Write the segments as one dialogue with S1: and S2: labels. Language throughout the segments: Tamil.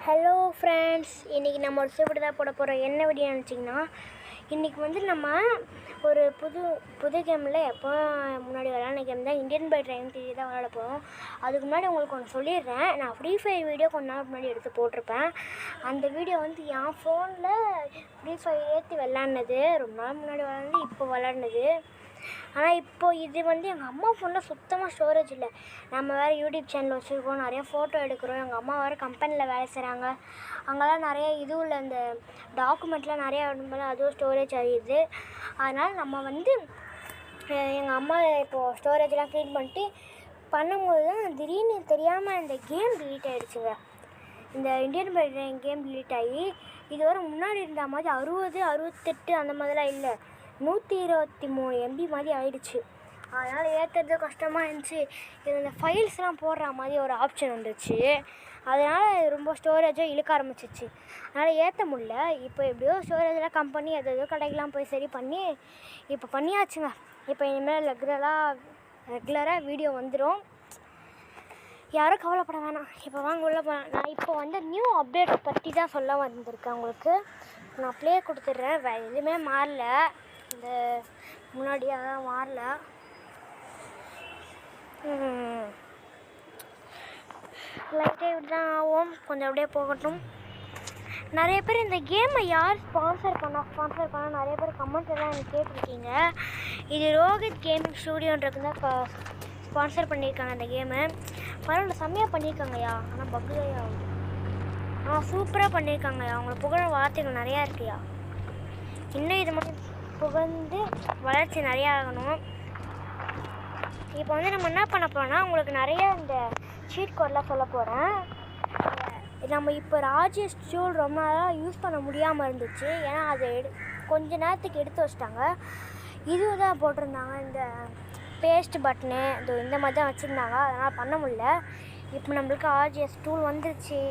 S1: ஹலோ ஃப்ரெண்ட்ஸ், இன்றைக்கி நம்ம ஒரு சேப்படி தான் போட போகிறோம். என்ன வீடியோ நினச்சிங்கன்னா, இன்றைக்கி வந்து நம்ம ஒரு புது கேமில் எப்போ முன்னாடி விளாட்ன கேம் தான் இந்தியன் பை ட்ரைனிங் டிவி தான் விளாட போகிறோம். அதுக்கு முன்னாடி உங்களுக்கு ஒன்று சொல்லிடுறேன். நான் ஃப்ரீ ஃபயர் வீடியோ கொஞ்ச நாள் முன்னாடி எடுத்து போட்டிருப்பேன். அந்த வீடியோ வந்து என் ஃபோனில் ஃப்ரீ ஃபயர் ஏற்றி விளாட்னது, ரொம்ப நாள் முன்னாடி விளாட்னது, இப்போ விளாட்னது. ஆனால் இப்போது இது வந்து எங்கள் அம்மா ஃபோனில் சுத்தமாக ஸ்டோரேஜ் இல்லை. நம்ம வேறு யூடியூப் சேனல் வச்சுருக்கோம், நிறையா ஃபோட்டோ எடுக்கிறோம். எங்கள் அம்மா வேறு கம்பெனியில் வேலை செய்கிறாங்க. அங்கெல்லாம் நிறைய உள்ள இந்த டாக்குமெண்ட்லாம் நிறையா வரும்போது அதுவும் ஸ்டோரேஜ் ஆகிடுது. அதனால் நம்ம வந்து எங்கள் அம்மா இப்போது ஸ்டோரேஜ்லாம் க்ளீன் பண்ணிட்டு பண்ணும்போது தான் திடீர்னு தெரியாமல் இந்த கேம் டிலீட் ஆகிடுச்சுங்க. இந்த இந்தியன் பை கேம் டிலீட் ஆகி இது வரை முன்னாடி இருந்த மாதிரி 60, 68 அந்த மாதிரிலாம் இல்லை, 123 MB மாதிரி ஆகிடுச்சு. அதனால் ஏற்றுறது கஷ்டமாக இருந்துச்சு. இதில் இந்த ஃபைல்ஸ்லாம் போடுற மாதிரி ஒரு ஆப்ஷன் வந்துச்சு. அதனால் ரொம்ப ஸ்டோரேஜாக இழுக்க ஆரம்பிச்சிச்சு. அதனால் ஏற்ற முடியல. இப்போ எப்படியோ ஸ்டோரேஜெலாம் கம்பெனி எதோ கடைக்கெலாம் போய் சரி பண்ணி இப்போ பண்ணியாச்சுங்க. இப்போ இனிமேல் ரெகுலராக வீடியோ வந்துடும். யாரும் கவலைப்பட வேணாம். இப்போ வாங்க உள்ள போகலாம். நான் இப்போ வந்து நியூ அப்டேட் பற்றி தான் சொல்ல வந்திருக்கேன் உங்களுக்கு. நான் ப்ளே கொடுத்துட்றேன். வேறு எதுவுமே மாறல, இந்த முன்னாடியாக தான் மாறல. லைட்டாக இப்படி தான் ஆகும், கொஞ்சம் அப்படியே போகட்டும். நிறைய பேர் இந்த கேமை யார் ஸ்பான்சர் பண்ண நிறைய பேர் கமெண்ட் எல்லாம் எனக்கு கேட்டிருக்கீங்க. இது ரோஹித் கேமிங் ஸ்டூடியோன்றது தான் ஸ்பான்சர் பண்ணியிருக்காங்க. அந்த கேமு பரவாயில்ல, செம்மையாக பண்ணியிருக்காங்கய்யா. ஆனால் பக்குதையா, ஆனால் சூப்பராக பண்ணியிருக்காங்கய்யா. அவங்கள புகழ வார்த்தைகள் நிறையா இருக்குயா. இன்னும் இது மாதிரி புகழ்ந்து வளர்ச்சி நிறையா ஆகணும். இப்போ வந்து நம்ம என்ன பண்ண போகிறோம்னா, உங்களுக்கு நிறைய இந்த சீட் கோட்லாம் சொல்ல போகிறேன். நம்ம இப்போ ராஜேஷ் டூல் ரொம்ப நாளாக யூஸ் பண்ண முடியாமல் இருந்துச்சு. ஏன்னா அதை கொஞ்ச நேரத்துக்கு எடுத்து வச்சிட்டாங்க. இது தான் போட்டிருந்தாங்க, இந்த பேஸ்ட் பட்டனு இந்த மாதிரி தான் வச்சுருந்தாங்க. அதனால் பண்ண முடியல. இப்போ நம்மளுக்கு ஆர்ஜிஎஸ் டூல் வந்துருச்சு.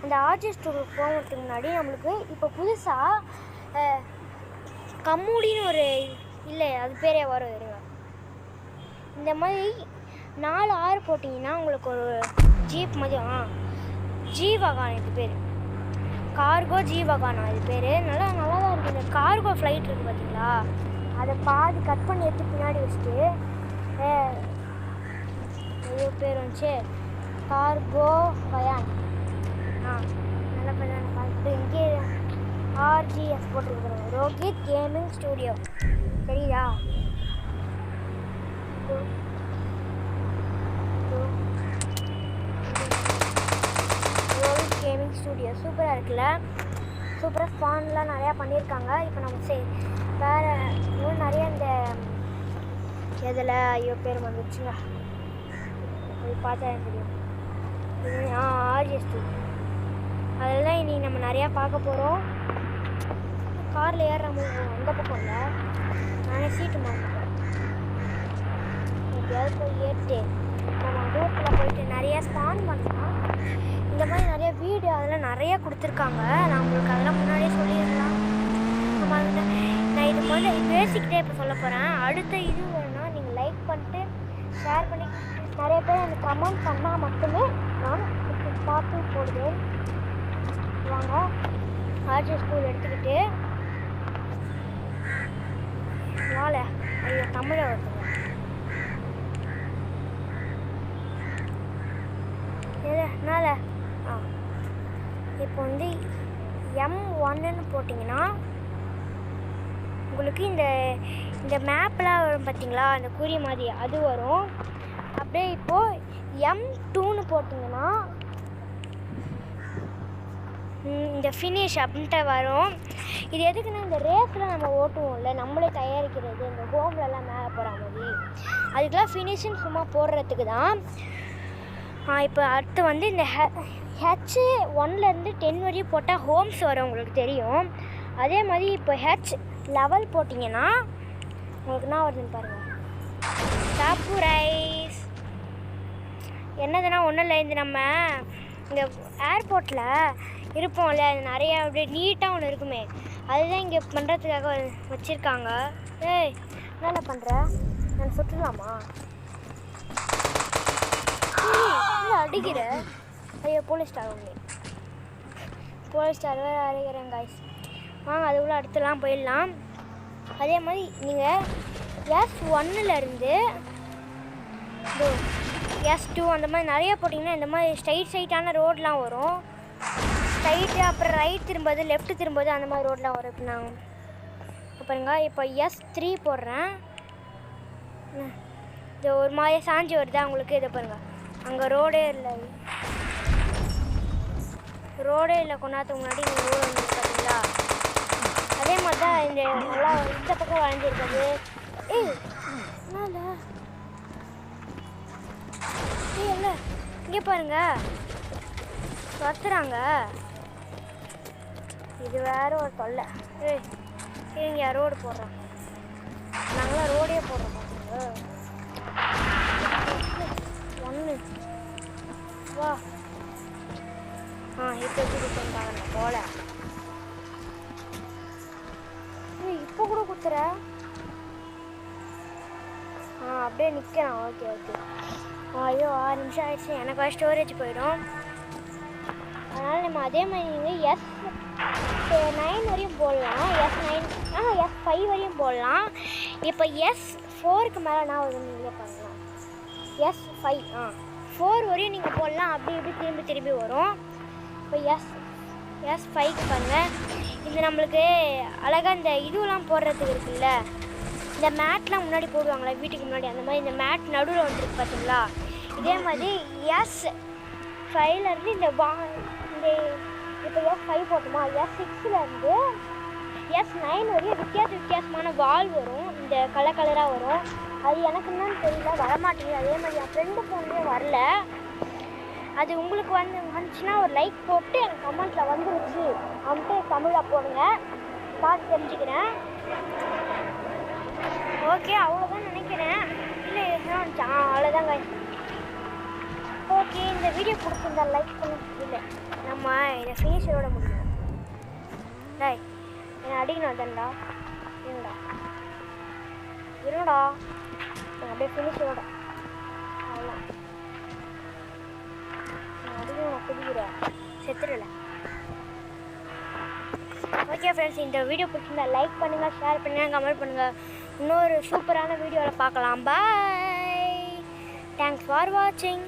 S1: அந்த ஆர்ஜிஎஸ் டூலுக்கு போகிறதுக்கு முன்னாடி நம்மளுக்கு இப்போ புதுசாக கம்மூடின்னு ஒரு இல்லை, அது பேரே வரும். இருங்க, இந்த மாதிரி 4, 6 போட்டிங்கன்னா உங்களுக்கு ஒரு ஜீப் மாதிரி ஜீவகான், இது பேர் கார்கோ ஜீவகானா இது பேர். நல்லா தான் இருக்குது. இந்த கார்கோ ஃப்ளைட் இருக்குது பார்த்தீங்களா, அதை பாதி கட் பண்ணி எடுத்து பின்னாடி வச்சுட்டு இது பேர் வந்துச்சு கார்கோ பயான். நல்லா பண்ண பார்த்துட்டு இங்கே ஆர்ஜிஎஸ் போட்டிருக்கிறோம், ரோஹித் கேமிங் ஸ்டூடியோ. சரியா? ரோஹித் கேமிங் ஸ்டூடியோ சூப்பராக இருக்குல்ல. சூப்பராக ஸ்பான்லாம் நிறையா பண்ணியிருக்காங்க. இப்போ நம்ம வேறு இன்னும் நிறைய இந்த இதில் பேர் வந்துச்சுங்க, அது பார்த்தா தெரியும். ஆர்ஜிஎஸ் டூ அதெல்லாம் இன்றைக்கி நம்ம நிறையா பார்க்க போகிறோம். காரில் ஏறுறாம அந்த பக்கம் இல்லை, நானே சீட்டு மாட்டேன். எப்படியாவது போய் ஏறிட்டு நம்ம ரூட்டில் போயிட்டு நிறையா ஸ்பான் பண்ணலாம். இந்த மாதிரி நிறைய வீடியோ அதெல்லாம் நிறையா கொடுத்துருக்காங்க. நான் உங்களுக்கு அதெல்லாம் முன்னாடியே சொல்லிடலாம். நம்ம நான் இதுக்கு வந்து பேசிக்கிட்டே இப்போ சொல்ல போகிறேன். அடுத்த இது வேணுன்னா நீங்கள் லைக் பண்ணிட்டு ஷேர் பண்ணி நிறைய பேர் எனக்கு கமெண்ட் பண்ணால் மட்டுமே நான் பார்த்து போடுவேன். வாங்க ஆர்ஜிஎஸ் ஸ்கூல் எடுத்துக்கிட்டு வாழ. ஐயோ, தமிழை வருதுங்க. எதனால இப்போ வந்து M1ன்னு போட்டிங்கன்னா உங்களுக்கு இந்த மேப்லாம் வரும் பார்த்தீங்களா, அந்த குறி மாதிரி அது வரும். அப்படியே இப்போது M2ன்னு போட்டிங்கன்னா இந்த ஃபினிஷ் அப்படின்ட்டு வரும். இது எதுக்குன்னா, இந்த ரேஸில் நம்ம ஓட்டுவோம்ல, நம்மளே தயாரிக்கிறது, இந்த ஹோம்லலாம் மேலே போகிற மாதிரி, அதுக்கெலாம் ஃபினிஷின்னு சும்மா போடுறதுக்கு தான். இப்போ அடுத்து வந்து இந்த H1லேருந்து 10 வரையும் போட்டால் ஹோம்ஸ் வரும், உங்களுக்கு தெரியும். அதே மாதிரி இப்போ H11 போட்டிங்கன்னா உங்களுக்கு என்ன வருதுன்னு பாருங்கள், சாப்பு ரைஸ். என்னதுன்னா ஒன்றும் இல்லை, இந்த நம்ம இந்த ஏர்போர்ட்டில் இருப்போம்ல, அது நிறையா அப்படியே நீட்டாக ஒன்று இருக்குமே, அதுதான் இங்கே பண்ணுறதுக்காக வச்சுருக்காங்க. ஏய், என்ன பண்ணுற? நான் சுற்றலாமா? அடிக்கிற? ஐயோ, போலீஸ் ஸ்டார். போலீஸ் சர்வர் அரைக்கிறேன் காய்ஸ். வாங்க அதுக்குள்ளே அடுத்துலாம் போயிடலாம். அதே மாதிரி நீங்கள் S1லேருந்து S2 அந்த மாதிரி நிறையா போட்டிங்கன்னா இந்த மாதிரி ஸ்ட்ரைட்டான ரோடெலாம் வரும். ஸ்ட்ரைட்டு அப்புறம் ரைட் திரும்பது லெஃப்ட் திரும்பது அந்த மாதிரி ரோடெலாம் வரும். இப்போ நான் பாருங்க இப்போ S3 போடுறேன். இது ஒரு மாதிரி சாஞ்சி வருதா உங்களுக்கு? இதை பாருங்கள், அங்கே ரோடே இல்லை கொண்டாத்துக்கு முன்னாடி நீங்கள் ரோடு வந்து பார்த்தீங்களா? அதே மாதிரி தான் இந்த நல்லா இந்த பக்கம் வளைஞ்சிருக்குது. இல்லை இங்கே பாருங்க துரத்துறாங்க. இது வேற ஒரு தொல்லை. இங்கே ரோடு போடுறோம், நாங்களாம் ரோடே போடுறோம். ஒன்று வா இப்போ எப்படி பண்ணுறாங்க போல. இப்போ கூட குத்துற அப்படியே நிற்கிறேன். ஓகே ஐயோ 6 நிமிஷம் ஆயிடுச்சு. எனக்கு ஸ்டோரேஜ் போயிடும். அதனால் நம்ம அதே மாதிரி நீங்கள் S9 வரையும் போடலாம். S5 வரையும் போடலாம். இப்போ S4க்கு மேலே நான் வந்து நீங்கள் பண்ணலாம். S5 4 வரையும் நீங்கள் போடலாம். அப்படி இப்படி திரும்பி வரும். இப்போ S5க்கு பாருங்கள். இது நம்மளுக்கு அழகாக இந்த இதுவெலாம் போடுறதுக்கு இருக்குல்ல, இந்த மேட்லாம் முன்னாடி போடுவாங்களா வீட்டுக்கு முன்னாடி, அந்த மாதிரி இந்த மேட் நடுவில் வந்துருக்கு பார்த்தீங்களா? இதே மாதிரி S5லேருந்து இந்த இப்போ S5 போட்டோமா, S6லேருந்து S9 வரையும் வித்தியாசமான வால் வரும். இந்த கலராக வரும். அது எனக்கு என்னன்னு தெரியல, வரமாட்டேங்குது. அதே மாதிரி என் ஃப்ரெண்டு ஃபோன்லேயே வரல. அது உங்களுக்கு வந்துச்சுன்னா ஒரு லைக் போட்டு எனக்கு கமெண்ட்டில் வந்துருச்சு அப்படின்ட்டு தமிழில் போடுங்க, பார்த்து தெரிஞ்சுக்கிறேன். ஓகே அவ்வளோதான் நினைக்கிறேன். இல்லை அவ்வளோதாங்க. ஓகே இந்த வீடியோ பிடிச்சிருந்தா லைக் பண்ணி. இல்லை நம்ம இதை ஃபினிஷரோட முடியும். டாய் என்னை அடிக்கணும் அதண்டா. இருடா அப்படியே ஃபினிஷரோட அவ்வளோ அடிக்கணும். குடிக்கிறேன் செத்துடல. ஓகே ஃப்ரெண்ட்ஸ், இந்த வீடியோ பிடிச்சிருந்தா லைக் பண்ணுங்கள், ஷேர் பண்ணுங்கள், கமெண்ட் பண்ணுங்கள். இன்னொரு சூப்பரான வீடியோவில் பார்க்கலாம். பாய். தேங்க்ஸ் ஃபார் வாட்சிங்.